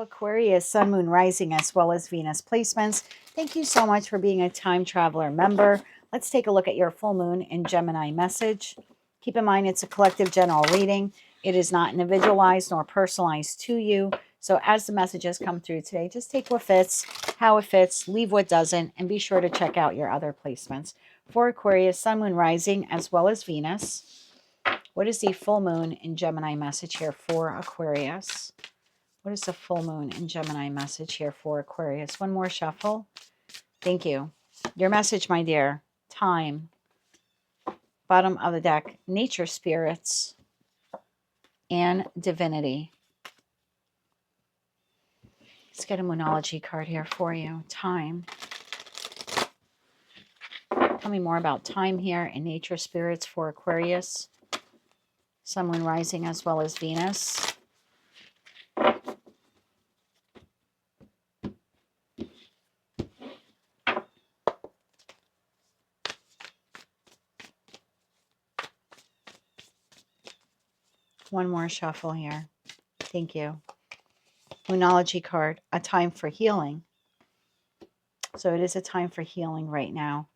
Aquarius, Sun, Moon, Rising, as well as Venus placements. Thank you so much for being a Time Traveler member. Let's take a look at your full moon in Gemini message. Keep in mind it's a collective general reading. It is not individualized nor personalized to you. So as the messages come through today, just take what fits, how it fits, leave what doesn't, and be sure to check out your other placements. For Aquarius, Sun, Moon, Rising, as well as Venus. What is the full moon in Gemini message here for Aquarius? What is the full moon in Gemini message here for Aquarius? One more shuffle. Thank you. Your message, my dear. Time. Bottom of the deck. Nature spirits and divinity. Let's get a Moonology card here for you. Time. Tell me more about time here and nature spirits for Aquarius. Sun, Moon, Rising, as well as Venus. One more shuffle here. Thank you. Moonology card, a time for healing. So it is a time for healing right now.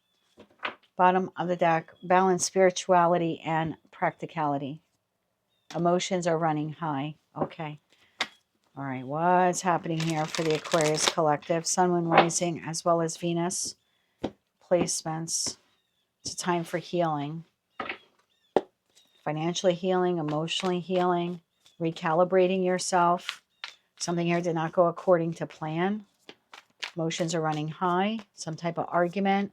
Bottom of the deck, balance spirituality and practicality. Emotions are running high. Okay. All right. What's happening here for the Aquarius collective? Sun, Moon, Rising, as well as Venus placements. It's a time for healing. Financially healing, emotionally healing, recalibrating yourself. Something here did not go according to plan. Emotions are running high. Some type of argument.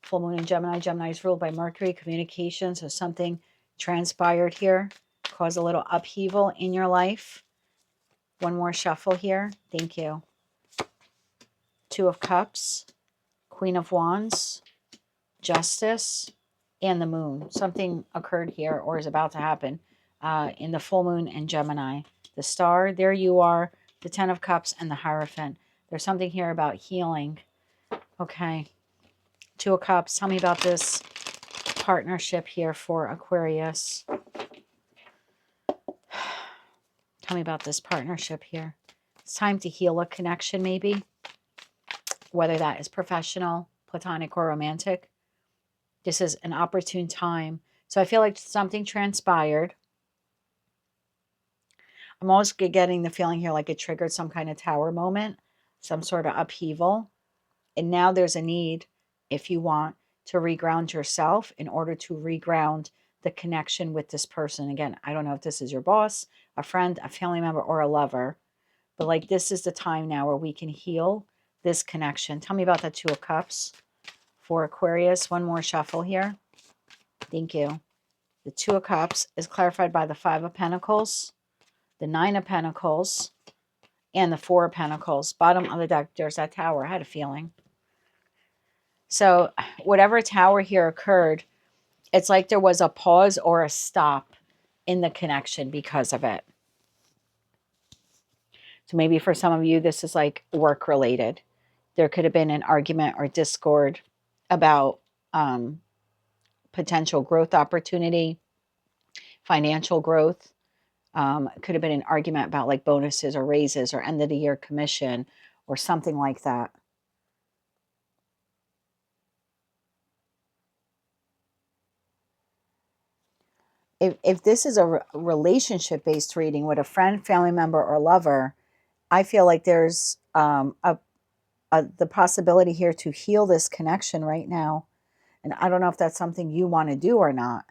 Full moon in Gemini. Gemini is ruled by Mercury, communication. So something transpired here. Caused a little upheaval in your life. One more shuffle here. Thank you. Two of Cups. Queen of Wands. Justice. And the moon. Something occurred here or is about to happen in the full moon in Gemini. The star, there you are, the 10 of Cups and the Hierophant. There's something here about healing. Okay. Two of Cups. Tell me about this partnership here for Aquarius. Tell me about this partnership here. It's time to heal a connection maybe. Whether that is professional, platonic, or romantic. This is an opportune time. So I feel like something transpired. I'm always getting the feeling here like it triggered some kind of tower moment, some sort of upheaval. And now there's a need, if you want, to reground yourself in order to reground the connection with this person. Again, I don't know if this is your boss, a friend, a family member, or a lover. But like this is the time now where we can heal this connection. Tell me about that Two of Cups. For Aquarius, one more shuffle here. Thank you. The Two of Cups is clarified by the Five of Pentacles, the Nine of Pentacles, and the Four of Pentacles. Bottom of the deck, there's that tower. I had a feeling. So whatever tower here occurred, it's like there was a pause or a stop in the connection because of it. So maybe for some of you, this is like work related. There could have been an argument or discord about potential growth opportunity, financial growth. Could have been an argument about like bonuses or raises or end of the year commission or something like that. If this is a relationship-based reading with a friend, family member, or lover, I feel like there's the possibility here to heal this connection right now. And I don't know if that's something you want to do or not.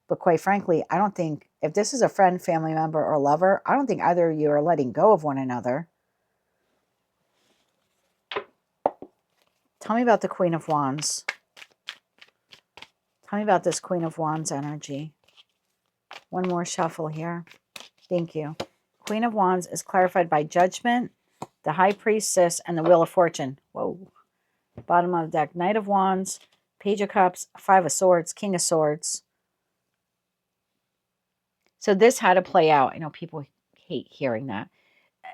But quite frankly, I don't think, if this is a friend, family member, or lover, I don't think either of you are letting go of one another. Tell me about the Queen of Wands. Tell me about this Queen of Wands energy. One more shuffle here. Thank you. Queen of Wands is clarified by Judgment, the High Priestess, and the Wheel of Fortune. Whoa. Bottom of the deck, Knight of Wands, Page of Cups, Five of Swords, King of Swords. So this had to play out. I know people hate hearing that.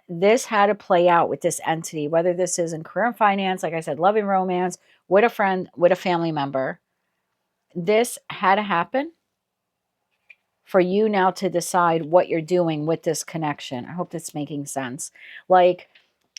This had to play out with this entity, whether this is in career and finance, like I said, love and romance, with a friend, with a family member. This had to happen. for you now to decide what you're doing with this connection. I hope that's making sense. Like,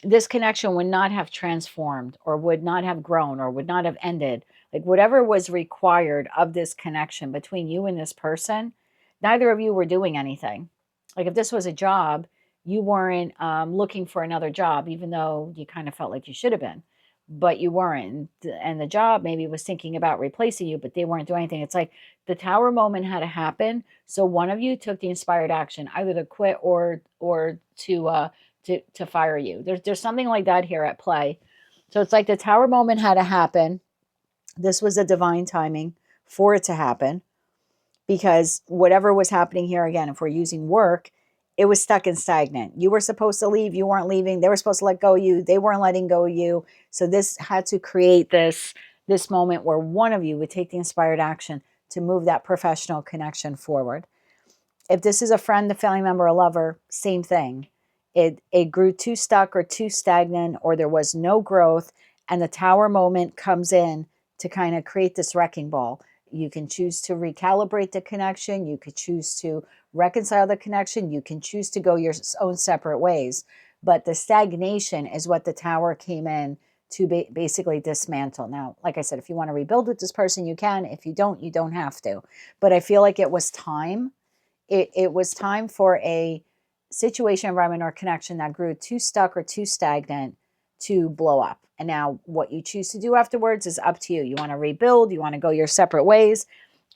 this connection would not have transformed or would not have grown or would not have ended. Like, whatever was required of this connection between you and this person, neither of you were doing anything. Like, if this was a job, you weren't looking for another job, even though you kind of felt like you should have been, but you weren't. And the job maybe was thinking about replacing you, but they weren't doing anything. It's like the tower moment had to happen. So one of you took the inspired action, either to quit or to fire you. There's something like that here at play. So it's like the tower moment had to happen. This was a divine timing for it to happen, because whatever was happening here, again, if we're using work, it was stuck and stagnant. You were supposed to leave, you weren't leaving. They were supposed to let go of you, they weren't letting go of you. So this had to create this moment where one of you would take the inspired action to move that professional connection forward. If this is a friend, a family member, a lover, same thing. It grew too stuck or too stagnant, or there was no growth, and the tower moment comes in to kind of create this wrecking ball. You can choose to recalibrate the connection. You could choose to reconcile the connection. You can choose to go your own separate ways. But the stagnation is what the tower came in to basically dismantle. Now, like I said, if you want to rebuild with this person, you can. If you don't have to. But I feel like it was time. It was time for a situation, environment, or connection that grew too stuck or too stagnant to blow up. And now what you choose to do afterwards is up to you. You want to rebuild, you want to go your separate ways,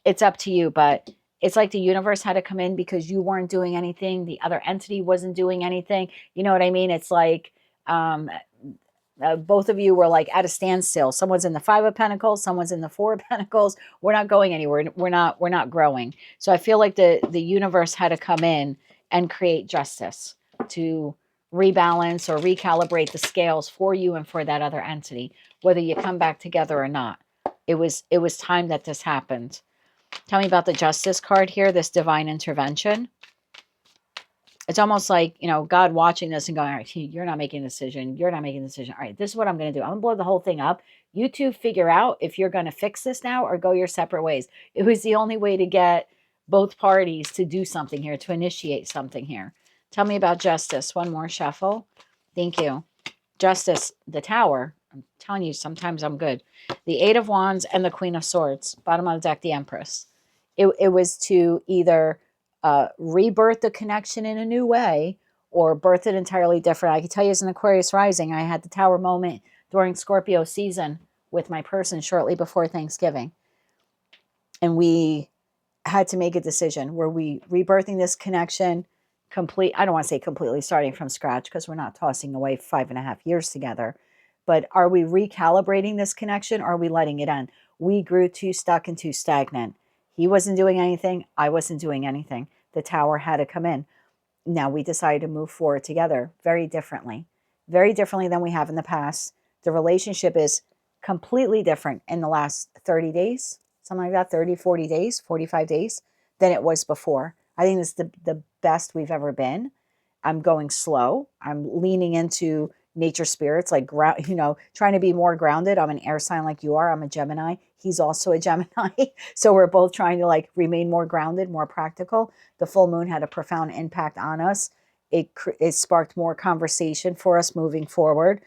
it's up to you. But it's like the universe had to come in because you weren't doing anything. The other entity wasn't doing anything. You know what I mean? It's like both of you were like at a standstill. Someone's in the 5 of Pentacles, someone's in the 4 of Pentacles. We're not going anywhere. We're not growing. So I feel like the universe had to come in and create justice to rebalance or recalibrate the scales for you and for that other entity, whether you come back together or not. It was time that this happened. Tell me about the Justice card here, this divine intervention. It's almost like, God watching this and going, all right, you're not making a decision. You're not making a decision. All right, this is what I'm going to do. I'm going to blow the whole thing up. You two figure out if you're going to fix this now or go your separate ways. It was the only way to get both parties to do something here, to initiate something here. Tell me about Justice. One more shuffle. Thank you. Justice, the Tower. I'm telling you, sometimes I'm good. The 8 of Wands and the Queen of Swords. Bottom of the deck, the Empress. It was to either rebirth the connection in a new way or birth it entirely different. I can tell you, as an Aquarius rising, I had the Tower moment during Scorpio season with my person shortly before Thanksgiving. And we had to make a decision. Were we rebirthing this connection I don't want to say completely starting from scratch, because we're not tossing away 5.5 years together, but are we recalibrating this connection, or are we letting it end? We grew too stuck and too stagnant. He wasn't doing anything. I wasn't doing anything. The Tower had to come in. Now we decided to move forward together very differently than we have in the past. The relationship is completely different in the last 30 days, something like that, 30, 40 days, 45 days, than it was before. I think this is the best we've ever been. I'm going slow. I'm leaning into nature spirits, like, trying to be more grounded. I'm an air sign like you are. I'm a Gemini. He's also a Gemini. So we're both trying to remain more grounded, more practical. The full moon had a profound impact on us. It sparked more conversation for us moving forward.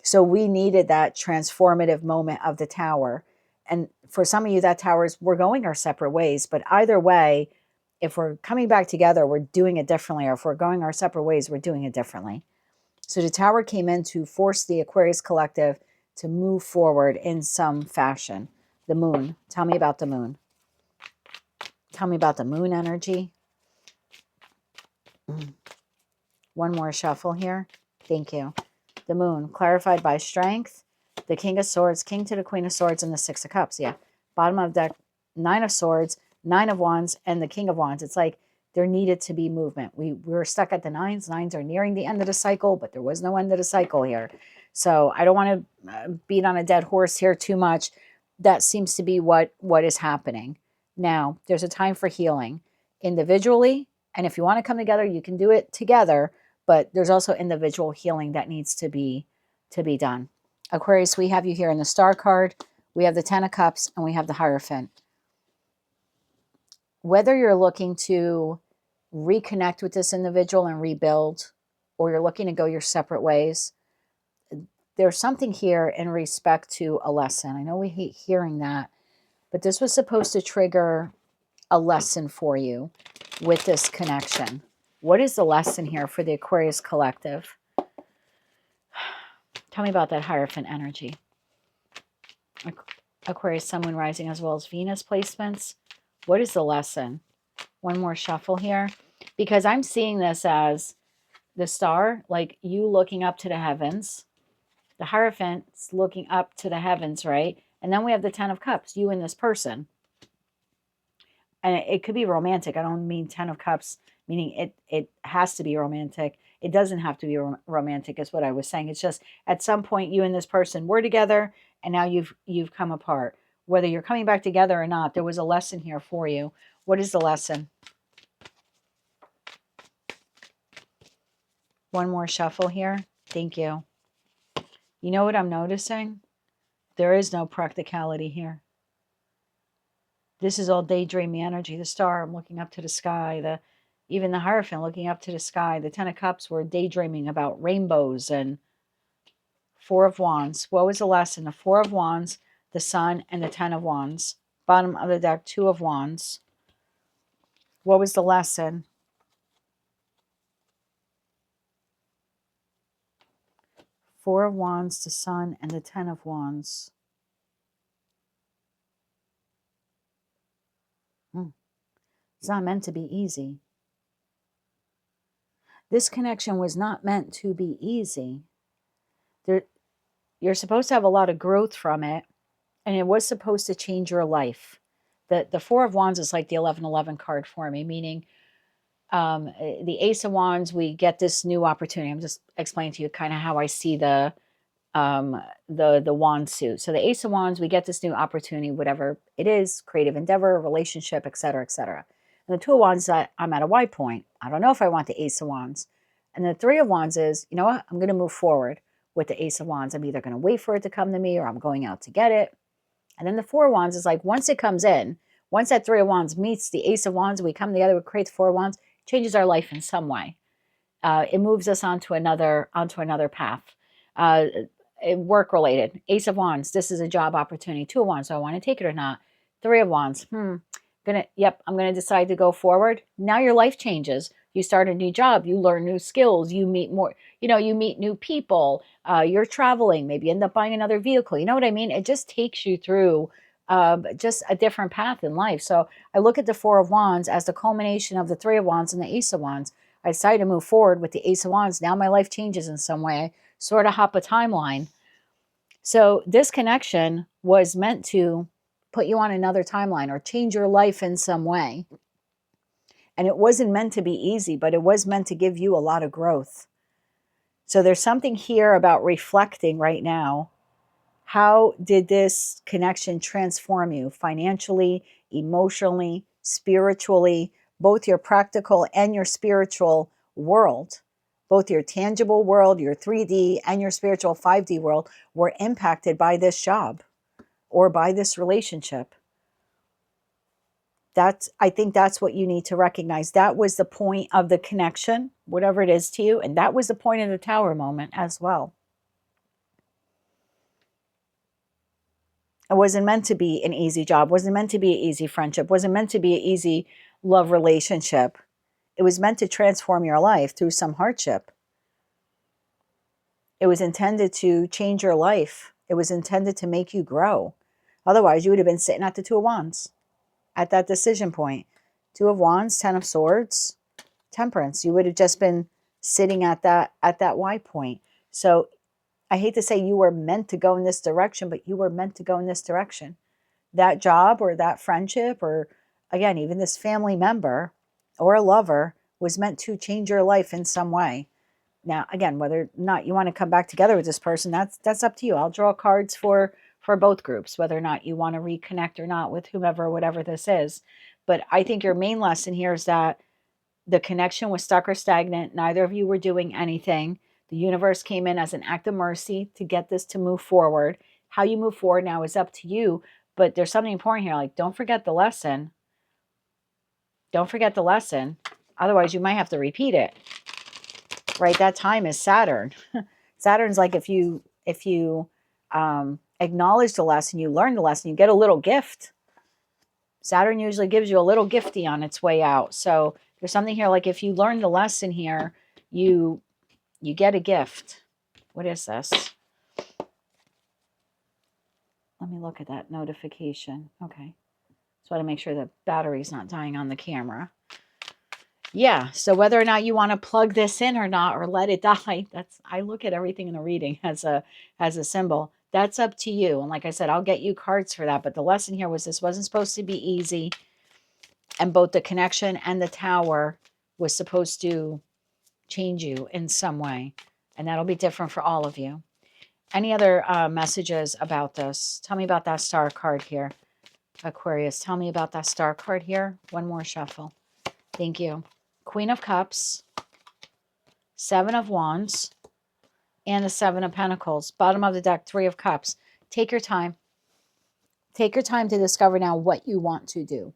So we needed that transformative moment of the Tower. And for some of you, that Tower is, we're going our separate ways. But either way, if we're coming back together, we're doing it differently. Or if we're going our separate ways, we're doing it differently. So the Tower came in to force the Aquarius collective to move forward in some fashion. The moon. Tell me about the moon. Tell me about the moon energy. One more shuffle here. Thank you. The moon, clarified by strength. The King of Swords, King to the Queen of Swords, and the 6 of Cups. Yeah. Bottom of deck, 9 of Swords, 9 of Wands, and the King of Wands. It's like there needed to be movement. We were stuck at the 9s. 9s are nearing the end of the cycle, but there was no end of the cycle here. So I don't want to beat on a dead horse here too much. That seems to be what is happening. Now, there's a time for healing individually. And if you want to come together, you can do it together. But there's also individual healing that needs to be done. Aquarius, we have you here in the Star card. We have the 10 of Cups, and we have the Hierophant. whether you're looking to reconnect with this individual and rebuild, or you're looking to go your separate ways, there's something here in respect to a lesson. I know we hate hearing that, but this was supposed to trigger a lesson for you with this connection. What is the lesson here for the Aquarius collective? Tell me about that Hierophant energy. Aquarius, Sun, Moon, Rising, as well as Venus placements. What is the lesson? One more shuffle here. Because I'm seeing this as the star, like you looking up to the heavens. The Hierophant's looking up to the heavens, right? And then we have the Ten of Cups, you and this person. And it could be romantic. I don't mean Ten of Cups, meaning it has to be romantic. It doesn't have to be romantic, is what I was saying. It's just at some point you and this person were together, and now you've come apart. Whether you're coming back together or not, there was a lesson here for you. What is the lesson? One more shuffle here. Thank you. You know what I'm noticing? There is no practicality here. This is all daydreamy energy. The star, I'm looking up to the sky. Even the Hierophant looking up to the sky. The Ten of Cups were daydreaming about rainbows. And Four of Wands. What was the lesson? The Four of Wands, the Sun, and the Ten of Wands. Bottom of the deck, Two of Wands. What was the lesson? Four of Wands, the Sun, and the Ten of Wands. It's not meant to be easy. This connection was not meant to be easy. You're supposed to have a lot of growth from it, and it was supposed to change your life. The Four of Wands is like the 1111 card for me, meaning the Ace of Wands, we get this new opportunity. I'm just explaining to you kind of how I see the wand suit. So the Ace of Wands, we get this new opportunity, whatever it is, creative endeavor, relationship, etc., etc. And the Two of Wands, I'm at a Y point. I don't know if I want the Ace of Wands. And the Three of Wands is, you know what? I'm going to move forward with the Ace of Wands. I'm either going to wait for it to come to me, or I'm going out to get it. And then the Four of Wands is like, once it comes in, once that Three of Wands meets the Ace of Wands, we come together, we create the Four of Wands, changes our life in some way. It moves us onto another path. Work related. Ace of Wands, this is a job opportunity. Two of Wands, do I want to take it or not? Three of Wands, I'm gonna decide to go forward. Now your life changes. You start a new job, you learn new skills, you meet more, you meet new people, you're traveling, maybe end up buying another vehicle. You know what I mean? It just takes you through just a different path in life. So I look at the Four of Wands as the culmination of the Three of Wands and the Ace of Wands. I decided to move forward with the Ace of Wands. Now my life changes in some way. I sort of hop a timeline. So this connection was meant to put you on another timeline or change your life in some way. And it wasn't meant to be easy, but it was meant to give you a lot of growth. So there's something here about reflecting right now. How did this connection transform you financially, emotionally, spiritually, both your practical and your spiritual world? Both your tangible world, your 3D, and your spiritual 5D world were impacted by this job or by this relationship. I think that's what you need to recognize. That was the point of the connection, whatever it is to you. And that was the point of the Tower moment as well. It wasn't meant to be an easy job. Wasn't meant to be an easy friendship. Wasn't meant to be an easy love relationship. It was meant to transform your life through some hardship. It was intended to change your life. It was intended to make you grow. Otherwise, you would have been sitting at the Two of Wands at that decision point. Two of Wands, Ten of Swords, Temperance. You would have just been sitting at that Y point. So I hate to say you were meant to go in this direction, but you were meant to go in this direction. That job or that friendship or, again, even this family member or a lover was meant to change your life in some way. Now, again, whether or not you want to come back together with this person, that's up to you. I'll draw cards for both groups, whether or not you want to reconnect or not with whomever, whatever this is. But I think your main lesson here is that the connection was stuck or stagnant. Neither of you were doing anything. The universe came in as an act of mercy to get this to move forward. How you move forward now is up to you. But there's something important here. Like, don't forget the lesson. Don't forget the lesson. Otherwise, you might have to repeat it, right? That time is Saturn. Saturn's like if you acknowledge the lesson, you learn the lesson, you get a little gift. Saturn usually gives you a little gifty on its way out. So there's something here like if you learn the lesson here, you get a gift. What is this? Let me look at that notification. Okay. So I want to make sure the battery's not dying on the camera. Yeah. So whether or not you want to plug this in or not, or let it die, I look at everything in the reading as a symbol. That's up to you. And like I said, I'll get you cards for that. But the lesson here was this wasn't supposed to be easy. And both the connection and the tower was supposed to change you in some way. And that'll be different for all of you. Any other messages about this? Tell me about that star card here. Aquarius, tell me about that star card here. One more shuffle. Thank you. Queen of Cups, Seven of Wands, and the Seven of Pentacles. Bottom of the deck, Three of Cups. Take your time. Take your time to discover now what you want to do.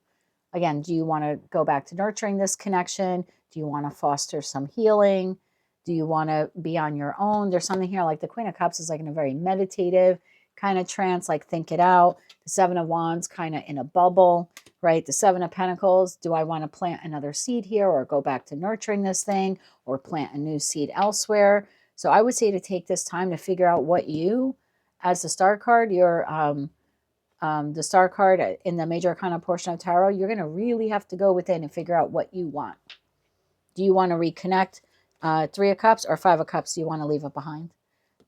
Again, do you want to go back to nurturing this connection? Do you want to foster some healing? Do you want to be on your own? There's something here like the Queen of Cups is like in a very meditative kind of trance, like think it out. The Seven of Wands kind of in a bubble, right? The Seven of Pentacles, do I want to plant another seed here or go back to nurturing this thing or plant a new seed elsewhere? So I would say to take this time to figure out what you, as the star card, the star card in the major arcana portion of tarot, you're going to really have to go within and figure out what you want. Do you want to reconnect Three of Cups or Five of Cups? Do you want to leave it behind?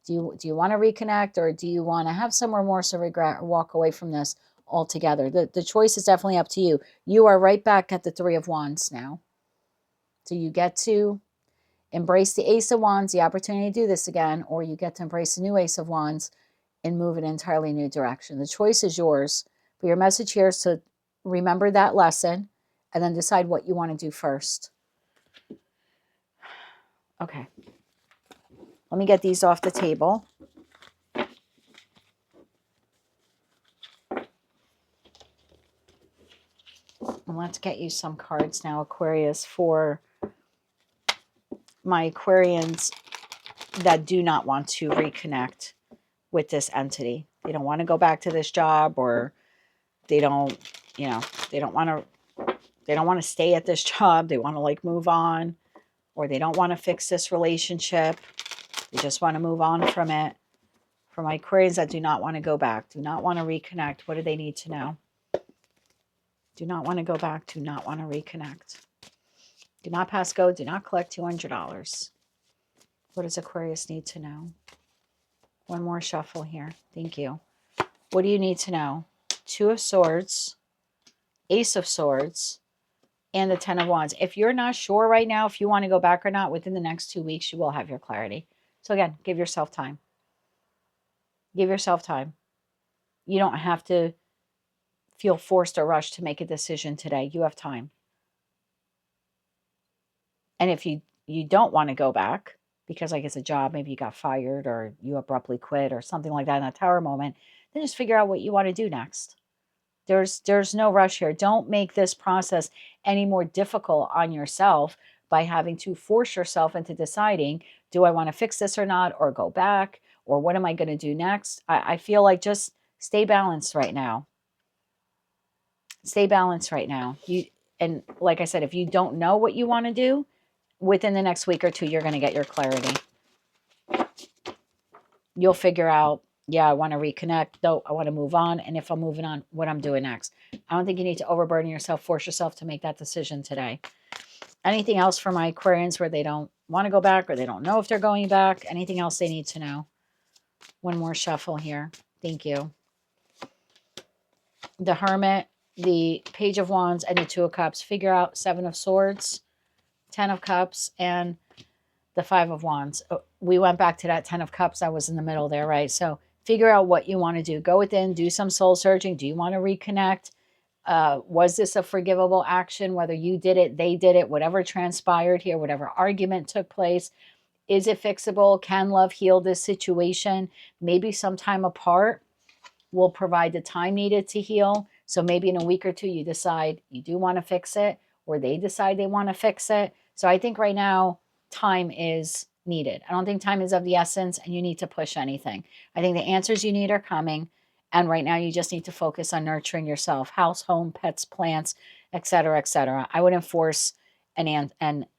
Do you want to reconnect or do you want to have some remorse or regret or walk away from this altogether? The choice is definitely up to you. You are right back at the Three of Wands now. So you get to embrace the Ace of Wands, the opportunity to do this again, or you get to embrace the new Ace of Wands and move in an entirely new direction. The choice is yours. But your message here is to remember that lesson and then decide what you want to do first. Okay. Let me get these off the table. And let's get you some cards now, Aquarius, for my Aquarians that do not want to reconnect with this entity. They don't want to go back to this job, or they don't, they don't want to stay at this job. They want to like move on, or they don't want to fix this relationship. They just want to move on from it. For my Aquarians that do not want to go back, do not want to reconnect, what do they need to know? Do not want to go back, do not want to reconnect. Do not pass go, do not collect $200. What does Aquarius need to know? One more shuffle here. Thank you. What do you need to know? Two of Swords, Ace of Swords, and the Ten of Wands. If you're not sure right now if you want to go back or not, within the next 2 weeks, you will have your clarity. So again, give yourself time. Give yourself time. You don't have to feel forced or rushed to make a decision today. You have time. And if you don't want to go back, because like it's a job, maybe you got fired or you abruptly quit or something like that in a tower moment, then just figure out what you want to do next. There's no rush here. Don't make this process any more difficult on yourself by having to force yourself into deciding, do I want to fix this or not, or go back, or what am I going to do next? I feel like just stay balanced right now. Stay balanced right now. And like I said, if you don't know what you want to do, within the next week or two, you're going to get your clarity. You'll figure out, yeah, I want to reconnect. No, I want to move on. And if I'm moving on, what I'm doing next. I don't think you need to overburden yourself, force yourself to make that decision today. Anything else for my Aquarians where they don't want to go back or they don't know if they're going back? Anything else they need to know? One more shuffle here. Thank you. The Hermit, the Page of Wands, and the Two of Cups. Figure out Seven of Swords, Ten of Cups, and the Five of Wands. We went back to that Ten of Cups. I was in the middle there, right? So figure out what you want to do. Go within, do some soul searching. Do you want to reconnect? Was this a forgivable action? Whether you did it, they did it, whatever transpired here, whatever argument took place. Is it fixable? Can love heal this situation? Maybe some time apart will provide the time needed to heal. So maybe in a week or two, you decide you do want to fix it, or they decide they want to fix it. So I think right now time is needed. I don't think time is of the essence and you need to push anything. I think the answers you need are coming. And right now you just need to focus on nurturing yourself, house, home, pets, plants, etc., etc. I wouldn't force an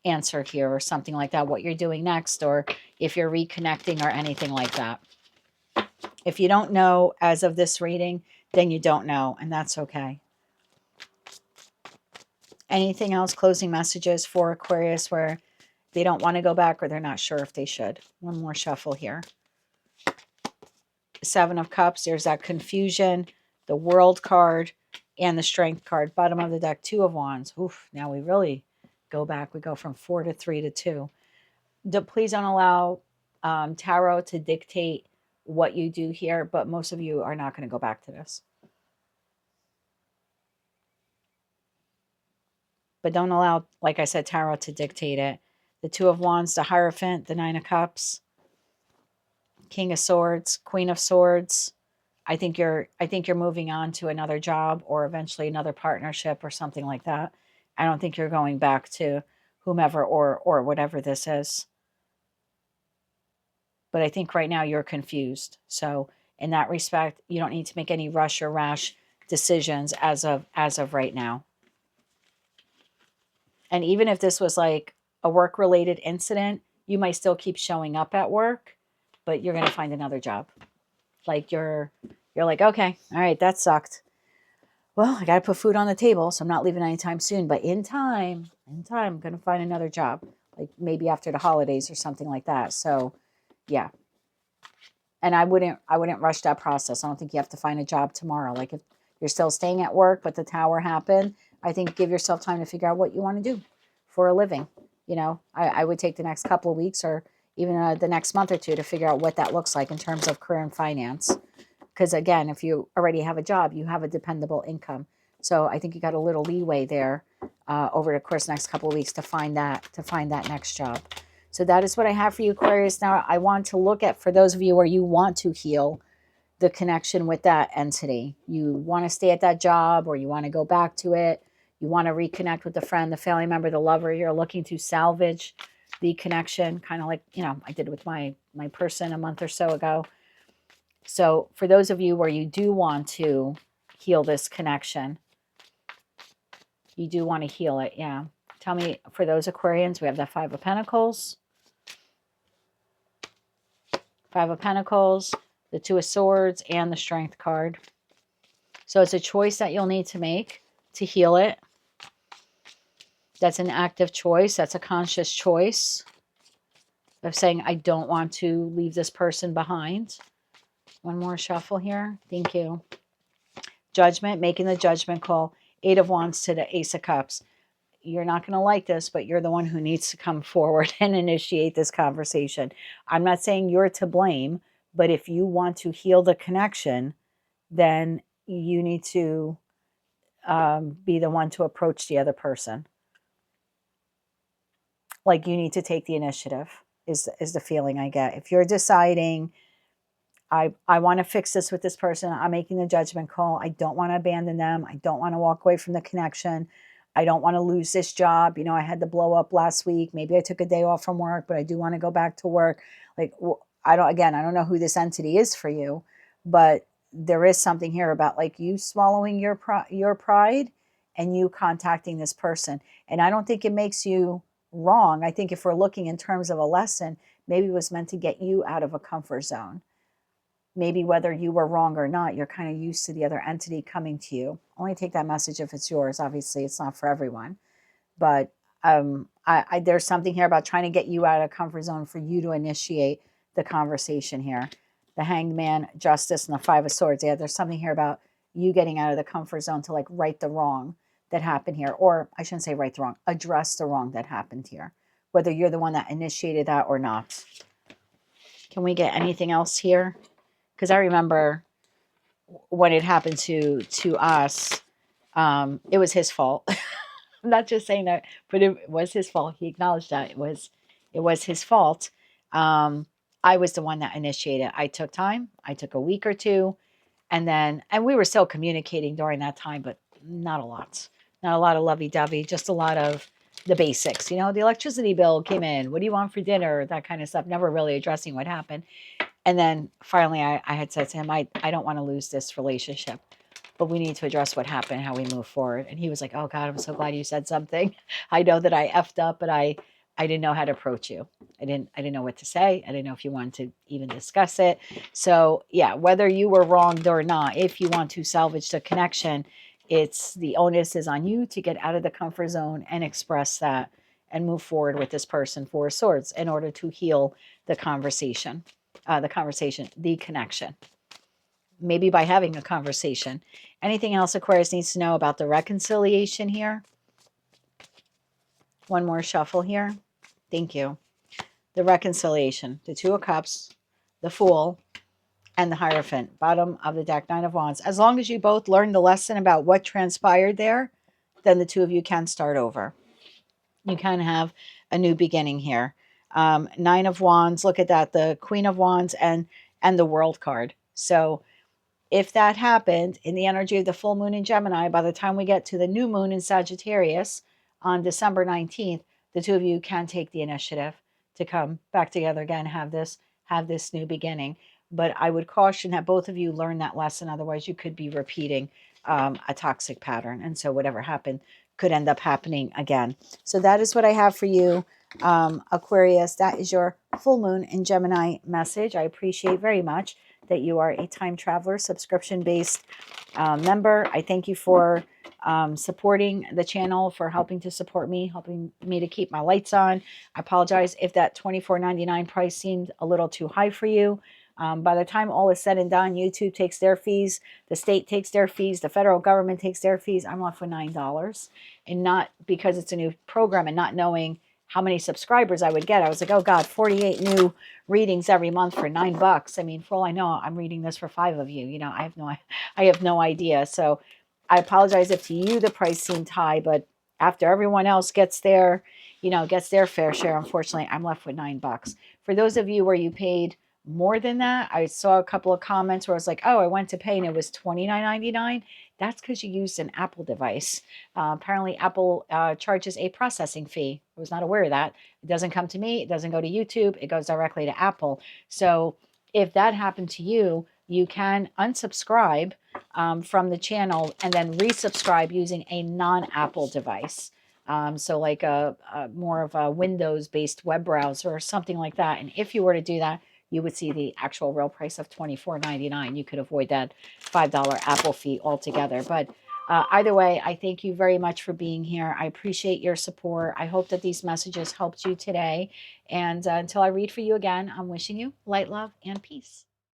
answer here or something like that, what you're doing next, or if you're reconnecting or anything like that. If you don't know as of this reading, then you don't know, and that's okay. Anything else, closing messages for Aquarius where they don't want to go back or they're not sure if they should? One more shuffle here. Seven of Cups, there's that confusion, the World card, and the Strength card. Bottom of the deck, Two of Wands. Oof, now we really go back. We go from 4 to 3 to 2. Please don't allow tarot to dictate what you do here, but most of you are not going to go back to this. But don't allow, like I said, tarot to dictate it. The Two of Wands, the Hierophant, the Nine of Cups, King of Swords, Queen of Swords. I think you're moving on to another job or eventually another partnership or something like that. I don't think you're going back to whomever or whatever this is. But I think right now you're confused. So in that respect, you don't need to make any rush or rash decisions as of right now. And even if this was like a work-related incident, you might still keep showing up at work, but you're going to find another job. Like you're like, okay, all right, that sucked. Well, I got to put food on the table, so I'm not leaving anytime soon. But in time, I'm going to find another job, like maybe after the holidays or something like that. So, yeah. And I wouldn't rush that process. I don't think you have to find a job tomorrow. Like if you're still staying at work, but the tower happened, I think give yourself time to figure out what you want to do for a living. You know, I would take the next couple of weeks or even the next month or two to figure out what that looks like in terms of career and finance. Because again, if you already have a job, you have a dependable income. So I think you got a little leeway there over the course of the next couple of weeks to find that next job. So that is what I have for you, Aquarius. Now I want to look at, for those of you where you want to heal the connection with that entity. You want to stay at that job or you want to go back to it. You want to reconnect with the friend, the family member, the lover. You're looking to salvage the connection, kind of like, you know, I did with my person a month or so ago. So for those of you where you do want to heal this connection, you do want to heal it, yeah. Tell me, for those Aquarians, we have the Five of Pentacles. Five of Pentacles, the Two of Swords, and the Strength card. So it's a choice that you'll need to make to heal it. That's an active choice. That's a conscious choice of saying, I don't want to leave this person behind. One more shuffle here. Thank you. Judgment, making the judgment call. Eight of Wands to the Ace of Cups. You're not going to like this, but you're the one who needs to come forward and initiate this conversation. I'm not saying you're to blame, but if you want to heal the connection, then you need to be the one to approach the other person. Like you need to take the initiative is the feeling I get. If you're deciding, I want to fix this with this person, I'm making the judgment call. I don't want to abandon them. I don't want to walk away from the connection. I don't want to lose this job. You know, I had to blow up last week. Maybe I took a day off from work, but I do want to go back to work. Like, I don't know who this entity is for you, but there is something here about like you swallowing your pride and you contacting this person. And I don't think it makes you wrong. I think if we're looking in terms of a lesson, maybe it was meant to get you out of a comfort zone. Maybe whether you were wrong or not, you're kind of used to the other entity coming to you. Only take that message if it's yours. Obviously, it's not for everyone. But there's something here about trying to get you out of comfort zone for you to initiate the conversation here. The Hanged Man, Justice, and the Five of Swords. Yeah, there's something here about you getting out of the comfort zone to like right the wrong that happened here. Or I shouldn't say right the wrong, address the wrong that happened here. Whether you're the one that initiated that or not. Can we get anything else here? Because I remember when it happened to us, it was his fault. I'm not just saying that, but it was his fault. He acknowledged that it was his fault. I was the one that initiated. I took time. I took a week or two, and we were still communicating during that time, but not a lot. Not a lot of lovey-dovey, just a lot of the basics. You know, the electricity bill came in. What do you want for dinner? That kind of stuff. Never really addressing what happened. And then finally, I had said to him, I don't want to lose this relationship, but we need to address what happened, how we move forward. And he was like, oh God, I'm so glad you said something. I know that I effed up, but I didn't know how to approach you. I didn't know what to say. I didn't know if you wanted to even discuss it. So yeah, whether you were wronged or not, if you want to salvage the connection, it's the onus is on you to get out of the comfort zone and express that and move forward with this person, Four of Swords, in order to heal the conversation, the connection. Maybe by having a conversation. Anything else Aquarius needs to know about the reconciliation here? One more shuffle here. Thank you. The reconciliation, the Two of Cups, the Fool, and the Hierophant, bottom of the deck, Nine of Wands. As long as you both learn the lesson about what transpired there, then the two of you can start over. You can have a new beginning here. Nine of Wands, look at that, the Queen of Wands and the World card. So if that happened in the energy of the full moon in Gemini, by the time we get to the new moon in Sagittarius on December 19th, the two of you can take the initiative to come back together again, have this new beginning. But I would caution that both of you learn that lesson. Otherwise, you could be repeating a toxic pattern. And so whatever happened could end up happening again. So that is what I have for you, Aquarius. That is your full moon in Gemini message. I appreciate very much that you are a time traveler subscription-based member. I thank you for supporting the channel, for helping to support me, helping me to keep my lights on. I apologize if that $24.99 price seemed a little too high for you. By the time all is said and done, YouTube takes their fees, the state takes their fees, the federal government takes their fees. I'm left with $9. And not because it's a new program and not knowing how many subscribers I would get. I was like, oh God, 48 new readings every month for $9. I mean, for all I know, I'm reading this for 5 of you. You know, I have no idea. So I apologize if to you the price seemed high, but after everyone else gets their, gets their fair share, unfortunately, I'm left with $9. For those of you where you paid more than that, I saw a couple of comments where I was like, oh, I went to pay and it was $29.99. That's because you used an Apple device. Apparently, Apple charges a processing fee. I was not aware of that. It doesn't come to me. It doesn't go to YouTube. It goes directly to Apple. So if that happened to you, you can unsubscribe from the channel and then resubscribe using a non-Apple device. So like a more of a Windows-based web browser or something like that. And if you were to do that, you would see the actual real price of $24.99. You could avoid that $5 Apple fee altogether. But either way, I thank you very much for being here. I appreciate your support. I hope that these messages helped you today. And until I read for you again, I'm wishing you light, love, and peace.